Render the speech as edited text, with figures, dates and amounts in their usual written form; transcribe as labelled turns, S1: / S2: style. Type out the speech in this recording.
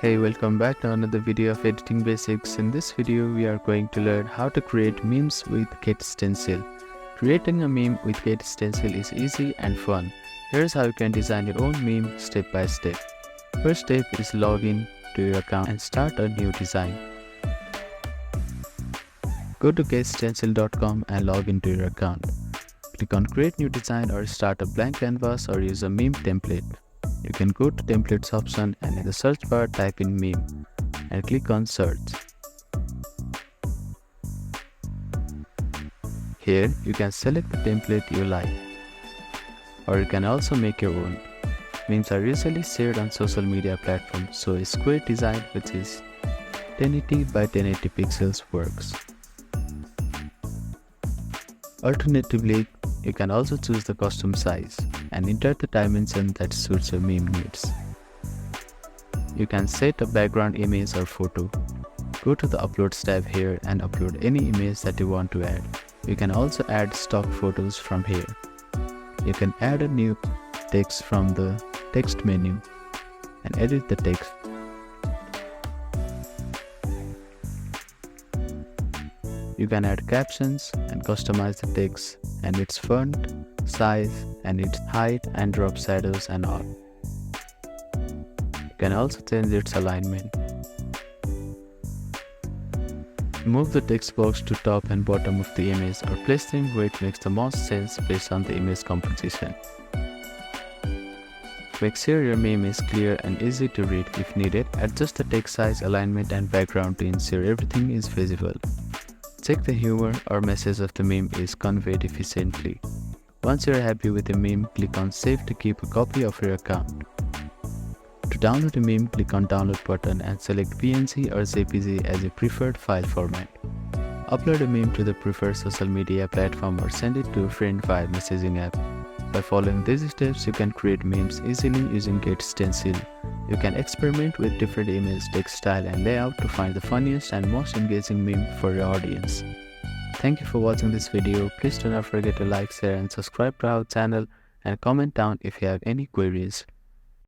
S1: Hey, welcome back to another video of editing basics. In this video, we are going to learn how to create memes with GetStencil. Creating a meme with GetStencil is easy and fun. Here's how you can design your own meme step by step. First step is log in to your account and start a new design. Go to getstencil.com and log into your account. Click on create new design or start a blank canvas or use a meme template. You can go to templates option and in the search bar type in meme and click on search. Here you can select the template you like, or you can also make your own. Memes are usually shared on social media platforms, so a square design which is 1080 by 1080 pixels works. Alternatively, you can also choose the custom size and enter the dimension that suits your meme needs. You can set a background image or photo. Go to the Uploads tab here and upload any image that you want to add. You can also add stock photos from here. You can add a new text from the text menu and edit the text. You can add captions and customize the text and its font, size, and its height and drop shadows and all. You can also change its alignment. Move the text box to top and bottom of the image or place them where it makes the most sense based on the image composition. Make sure your meme is clear and easy to read. If needed, adjust the text size, alignment, and background to ensure everything is visible. Check the humor or message of the meme is conveyed efficiently. Once you are happy with the meme, click on Save to keep a copy of your account. To download a meme, click on Download button and select PNG or JPG as your preferred file format. Upload a meme to the preferred social media platform or send it to a friend via messaging app. By following these steps, you can create memes easily using GetStencil. You can experiment with different image, text style, and layout to find the funniest and most engaging meme for your audience. Thank you for watching this video. Please do not forget to like, share, and subscribe to our channel and comment down if you have any queries.